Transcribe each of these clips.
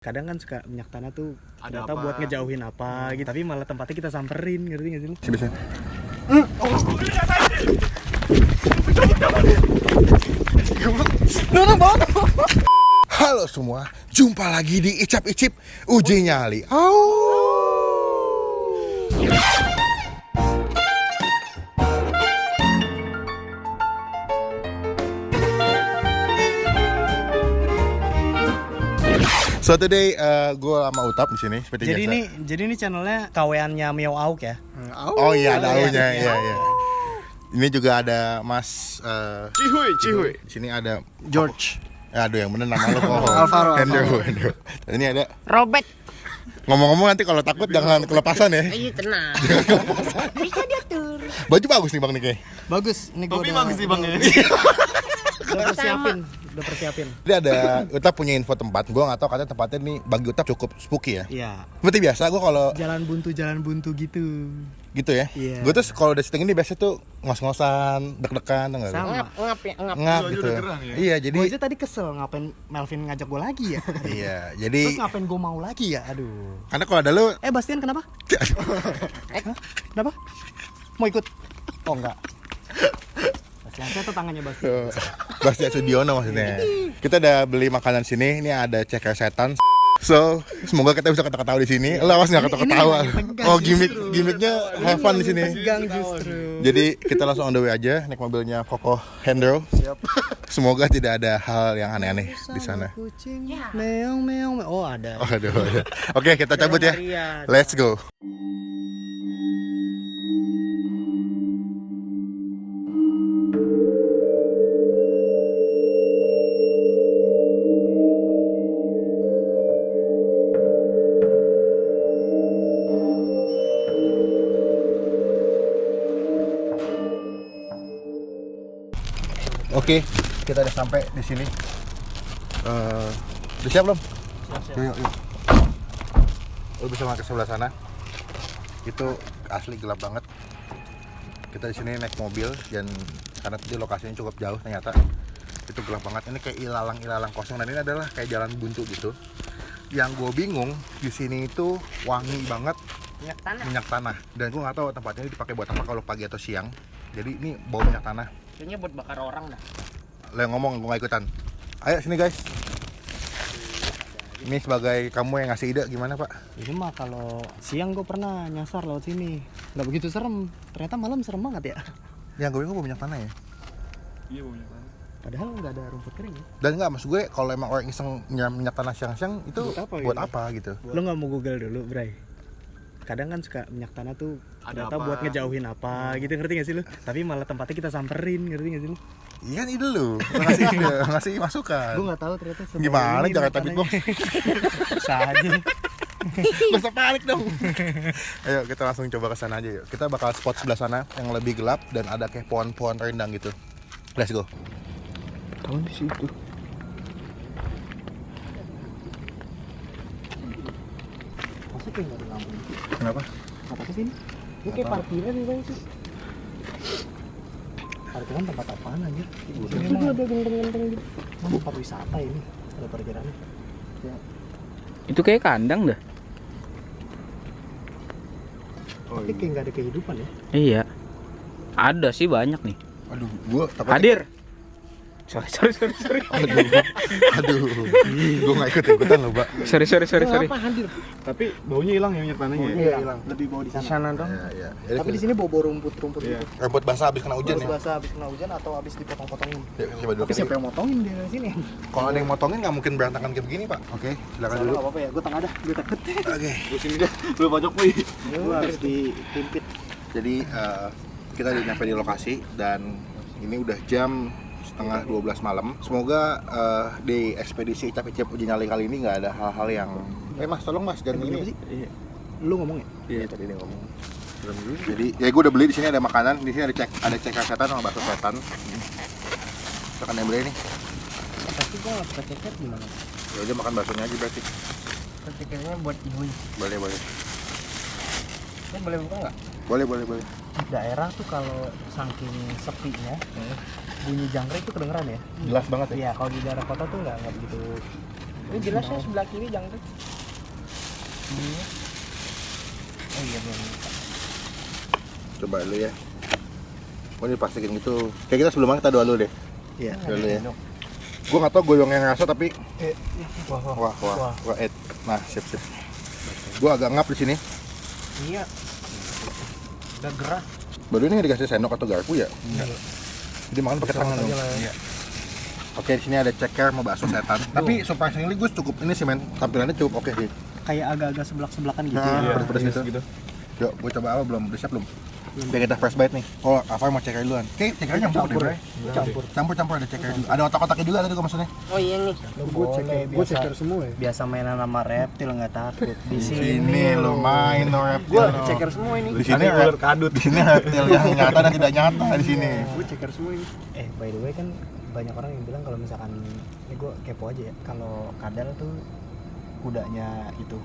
Kadang kan suka minyak tanah tuh Ada ternyata apa? buat ngejauhin apa gitu, tapi malah tempatnya kita samperin, ngerti gak sih lu? Bisa. Halo semua, jumpa lagi di Icap Icip Uji Nyali. So today gue sama Utap di sini seperti Jadi biasa. ini channelnya kaweannya Miao Auk ya. Oh iya, ada aunya, iya. Ini juga ada Mas Cihuy. di sini ada George. aduh yang bener nama lo kok. Alvaro. Andrew. Dan ini ada Robert. ngomong-ngomong nanti kalau takut jangan kelepasan ya. Iya tenang. Bisa diatur. Baju bagus nih Bang Nike. Bagus, ini gua Topi udah, bagus sih bang ya. udah persiapin. Jadi ada Utap punya info tempat. Gue nggak tahu katanya tempatnya nih bagi Utap cukup spooky ya. Iya. Seperti biasa gue kalau Jalan buntu gitu. gitu ya. Iya. Gue tuh kalau udah syuting ini biasa tuh ngos-ngosan, deg-degan, tau nggak? Sama. Ngap ya, ngap. Ngap Lu aja gitu. udah gerah ya? Iya jadi Gue aja tadi kesel ngapain Melvin ngajak gue lagi ya. iya jadi Terus ngapain gue mau lagi ya? Aduh. karena kalau ada lu Bastian kenapa? Kenapa? Mau ikut? Oh enggak. Bastian, saya tangannya Bastian. Bastian Sudiono maksudnya. Kita udah beli makanan sini. Ini ada ceker setan. So, semoga kita bisa ketawa-ketawa di sini. Lo awas nggak ketawa-ketawa. Oh, gimmicknya have fun di sini. Tegang justru. Jadi kita langsung on the way aja naik mobilnya Koko Hendro. Semoga tidak ada hal yang aneh-aneh di sana. Kucing, meong meong. Oh ada. Oh, aduh. Oke, kita cabut ya. Let's go. Oke, kita udah sampai di sini. Udah siap belum? Siap. Yuk. Lo bisa makan sebelah sana. Itu asli gelap banget. Kita di sini naik mobil dan karena tadi lokasinya cukup jauh ternyata itu gelap banget. Ini kayak ilalang kosong dan ini adalah kayak jalan buntu gitu. Yang gue bingung di sini itu wangi banget minyak tanah. Dan gue nggak tahu tempatnya ini dipakai buat apa kalau pagi atau siang. Jadi ini bau minyak tanah. Kayaknya buat bakar orang dah. Lo yang ngomong, gue gak ikutan. Ayo sini guys. Ini sebagai kamu yang ngasih ide gimana pak? Ini mah kalau siang gue pernah nyasar lewat sini. Nggak begitu serem. Ternyata malam serem banget ya. Yang gue bingung bau minyak tanah ya. Iya baunya kan. Padahal nggak ada rumput kering ya. Dan nggak maksud gue kalau emang orang iseng nyiram minyak tanah siang-siang itu Buat apa buat gitu? apa gitu? Lo nggak mau Google dulu, Bray? Kadang kan suka minyak tanah tuh Ada ternyata apa? buat ngejauhin apa gitu, ngerti gak sih lu? Tapi malah tempatnya kita samperin, ngerti gak sih lu? Iya kan ide lu, ngasih ide, ngasih masukan. Gue nggak tahu ternyata sebaik Gimana ini Jakarta makanannya. Beatbox? Bisa aja. Gak usah panik dong. Ayo kita langsung coba ke sana aja yuk. Kita bakal spot sebelah sana yang lebih gelap dan ada kayak pohon-pohon rindang gitu. Let's go. Tahun di situ. Masa kayak nggak ada lampu? Kenapa? Apa sih ini? Ini kayak parkiran nih bang sih. Parkiran tempat apaan aja? Ini tuh ada genteng-genteng gitu. Tempat wisata ini. Ada parkirannya. Ya. Itu kayak kandang dah. Tapi kayak nggak ada kehidupan ya. Iya. Ada sih banyak nih. Aduh, gua takut. Hadir. Sorry. Aduh. Gua nggak ikutan loh, Mbak. Sorry. Apa hadir? Tapi baunya hilang ya minyak tanahnya. Iya hilang. Lebih bau di sana. dong. Iya. Tapi di sini bau rumput-rumput Iya. gitu. Rambut basah habis kena hujan Harus ya. basah habis kena hujan atau habis dipotong-potongin. Ya, coba dulu. Tapi siapa yang motongin di sini? Kalau ada yang motongin nggak mungkin berantakan kayak begini, Pak. Oke, silakan Soalnya dulu. nggak apa-apa ya, gue tengah dah, gue takut. Oke. Lu sini dah. Lu pojok nih. Gue harus dipimpit. Jadi kita udah nyampe di lokasi dan ini udah jam setengah 12 malam. Semoga di ekspedisi Icap Icip Uji Nyali kali ini nggak ada hal-hal yang Mas tolong Mas jangan ini. Iya. Lu ngomong ya? Iya tadi dia ngomong. Jadi ya gue udah beli di sini ada makanan, di sini ada ceker setan sama bakso setan. Silakan yang beli nih. Tapi gue nggak pakai ceket gimana? Ya udah makan baksonya aja berarti. Ceketnya buat ibu. Boleh. Ini boleh buka nggak? Boleh. Daerah tuh kalau saking sepinya, bunyi jangkrik itu kedengeran ya? Jelas banget ya. Iya, kalau di daerah kota tuh nggak begitu Ini jelas ya sebelah kiri jangkrik. Oh iya belum. Coba dulu ya. Oh ini plastikin gitu. Kayak kita sebelumnya kita doa dulu deh. Iya. Dulu ya. Gue nggak tau goyongnya ngerasa tapi Wah. wah nah sip. Gue agak ngap di sini. Iya. Udah gerah. Baru ini dikasih sendok atau garpu ya? Enggak. Jadi makan pakai tangan dong. Iya. Oke, di sini ada ceker mau bakso setan. Tapi surprisingly gue cukup ini sih men, tampilannya cukup oke sih. Kayak agak-agak seblak-seblakan gitu. Nah, pedas-pedas gitu. Yuk, gue coba apa belum? Udah siap belum? Biar kita first bite nih. Oh, apa mau ceker duluan? Oke, cekernya campur deh. Campur ada ceker juga. Ada otak-otaknya juga tadi gue maksudnya. Oh iya nih. Gue ceker semua ya. Biasa mainan sama reptil nggak takut. Di Sini lo main no reptil. Gue no. ceker semua ini. Di sini ular kadut. Di sini reptil yang nyata dan tidak nyata di sini. Gue ceker semua ini. By the way kan banyak orang yang bilang kalau misalkan ini gue kepo aja ya. Kalau kadal tuh kudanya itu.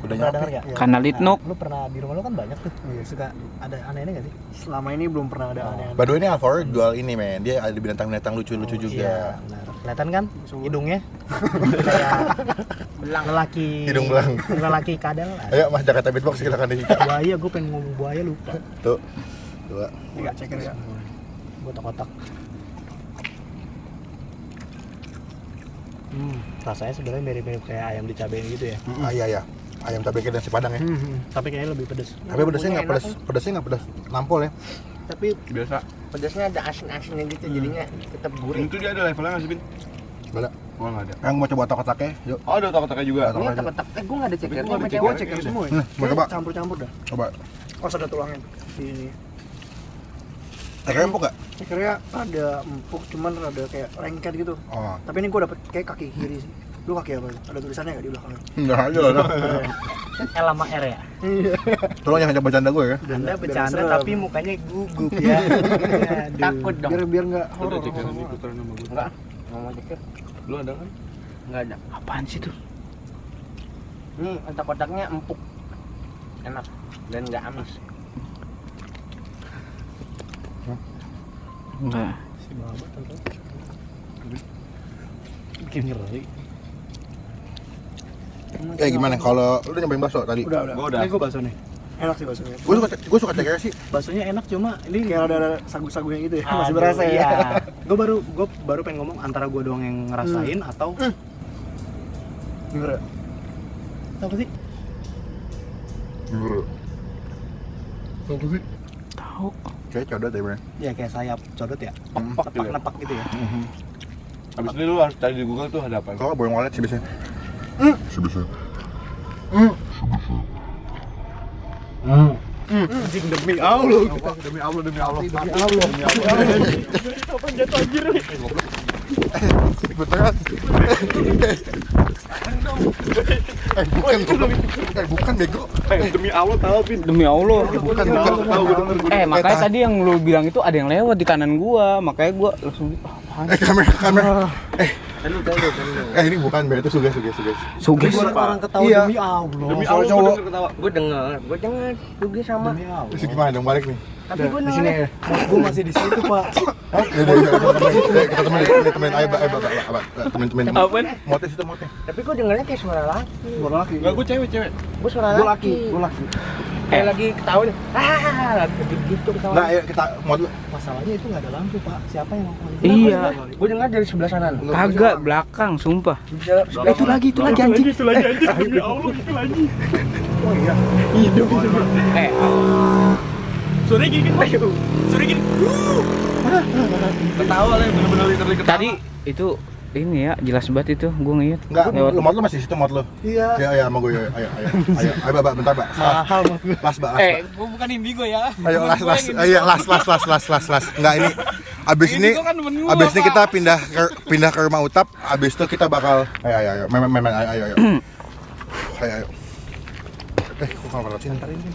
Kudanya pernah dengar apa? nggak? Karena litnuk. Lu pernah di rumah lu kan banyak tuh. Suka ada aneh-aneh nggak sih? Selama ini belum pernah ada aneh-aneh. By the way ini Alvaro jual ini men. Dia ada binatang-binatang lucu-lucu juga. Iya, benar. Kelihatan kan hidungnya? Kayak belang lelaki. Hidung belang. Lelaki kadal. Ayo Mas Jakarta Beatbox silakan di. Buaya, gue pengen ngomong buaya lupa. Tuh. Dua. Enggak ceker ya. Gue otak-otak. Rasanya sebenarnya mirip-mirip kayak ayam dicabain gitu ya. Iya. Ayam cabai dan si Padang ya. Tapi kayaknya lebih pedes. Tapi pedasnya nggak pedas nampol ya. Tapi Biasa. pedasnya ada asin-asinnya gitu, jadinya tetap gurih. Itu dia ada levelnya nggak sih, Bin? Nggak ada. Gua nggak ada. Yang mau coba otak-otaknya, yuk. Oh, ada otak-otaknya juga. Ada. Ini otak-otak. Gue nggak ada ceker. Gua ada Gue ceker. ceker semua. Mau coba? Campur-campur dah. Coba. Oh, ada tulangnya. Ini. Cekernya empuk nggak? Cekernya ada empuk, cuman ada kayak lengket gitu. Oh. Tapi ini gue dapet kayak kaki kiri sih. Lu kaki apa? Ada tulisannya nggak di belakangnya? Nggak ada lah. L sama R ya? Tolong jangan coba bercanda gue ya. Anda bercanda tapi mukanya gugup ya. Takut dong. Biar nggak horor. Ceker ini putaran sama gua. Enggak. Mau ceker? Lu ada kan? Enggak ada. Apaan sih tuh? Ini otak-otaknya empuk. Enak dan nggak amis. Enggak. Si babat kan. Bikin ngeri. Gimana kalau lu udah nyobain bakso tadi? Udah. Gua udah. Ini gue bakso nih. Enak sih baksonya. Gue suka cekernya sih. Baksonya enak cuma ini kayak ada sagu-sagunya gitu ya. Masih berasa ya. Gue baru pengen ngomong antara gue doang yang ngerasain atau gimana? Apa sih? Apa sih? Tahu. Kayak codot deh bro. Ya kayak sayap codot ya. Nepak gitu ya. Abis ini lu harus cari di Google tuh ada apa. Kalau boyong walet sih biasanya. Anjing demi Allah. Demi Allah. Kapan jatuh anjir? Beneran. Bukan bego. Demi Allah tahu, Bin. Demi Allah. Bukan. Makanya tadi yang lu bilang itu ada yang lewat di kanan gua, makanya gua langsung Kamera. Ini bukan beda, itu suges. suges. Orang ketawa Iya. demi Allah. Demi Allah gua denger ketawa. Gue denger juga sama. Demi Allah. Terus gimana dong balik nih? Tapi gue di sini ya. Gue masih di situ, Pak. Kita temenin ayo temen Apaan? motif itu motif. Tapi gue dengernya kayak suara laki. Suara laki. Enggak, gua cewek. Gue suara laki. Gue laki. Kayak lagi ketawa nih. Gitu ketawa. Nah, ayo kita mau dulu. Masalahnya itu nggak ada lampu, Pak. Siapa yang ngomong? Iya. Gue dengar dari sebelah sana. Kagak belakang, sumpah. Itu lagi anjing. Demi Allah itu lagi. Oh iya. Suara gini. Ketawa lah bener-bener literally ketawa. Tadi itu ini ya jelas banget itu gua ngeliat. Enggak, Lewat. mod lu masih situ mod lu. Iya. Ya sama gue. Ayo. Ayo, Mbak, bentar, Mbak. Mahal. Las, Mbak. Gua bukan indigo ya. Ayo las. Las. Enggak ini. Abis ini kita pindah ke rumah Utap. Abis itu kita bakal ayo. Ayo. Ayo. Kok kalau lewat sini ntar ini.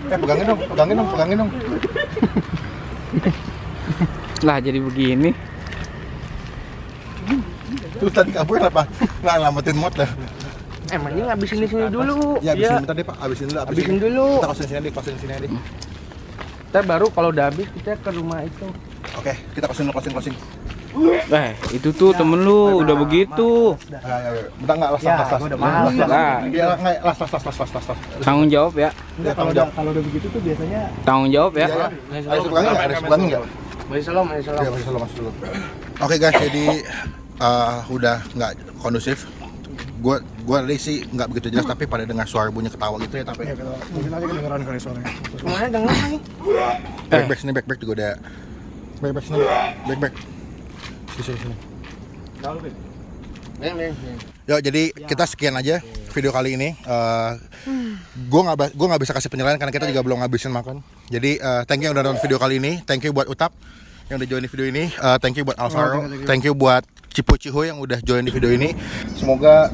Pegangin dong. Lah jadi begini. Terus tadi kabur apa? Nggak ngelamatin mod dah. Emangnya ngabisin di sini dulu. Ya abisin bentar deh Pak, abisin dulu. Habisin dulu. Kita kosin sini deh. Ntar Ntar baru kalau udah habis kita ke rumah itu. Oke, kita closing. Itu tuh temen lu udah begitu. Bentar nggak las. Gua udah mahal. Nah, Ya nggak las. tanggung jawab ya. Udah, kalau udah begitu tuh biasanya Tanggung jawab ya. Ada sebulan nggak? Masih salam. Iya, masih masuk dulu. Oke guys, jadi udah nggak kondusif. Gua tadi sih nggak begitu jelas, tapi pada dengar suara bunyi ketawa gitu ya, tapi mungkin aja kedengeran kali suaranya. Semuanya denger nih. back juga udah back. Sini. Yo, jadi kita sekian aja video kali ini. Gua nggak bisa kasih penilaian karena kita juga belum ngabisin makan. Jadi thank you yang udah nonton video kali ini. Thank you buat Utap yang udah join di video ini. Thank you buat Alvaro. Thank you buat Cipo Ciho yang udah join di video ini. Semoga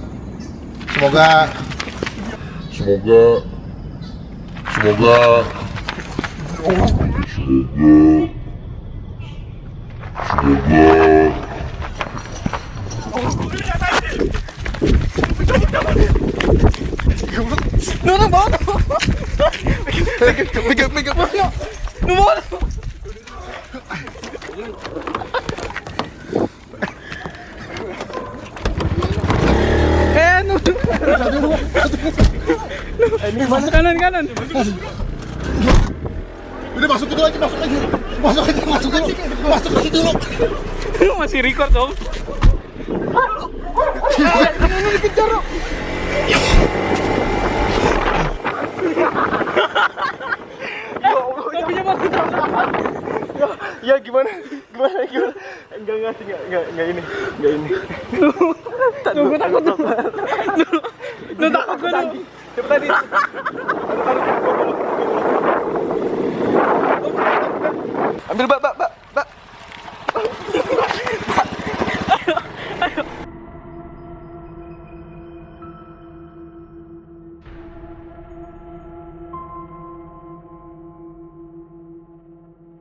Kanan. udah masuk lagi. Masuk dulu. Masih record dong. Ya gimana? Enggak ini. Gue takut. Lu takut gue dong. Cepetan nih. Ambil, Mbak.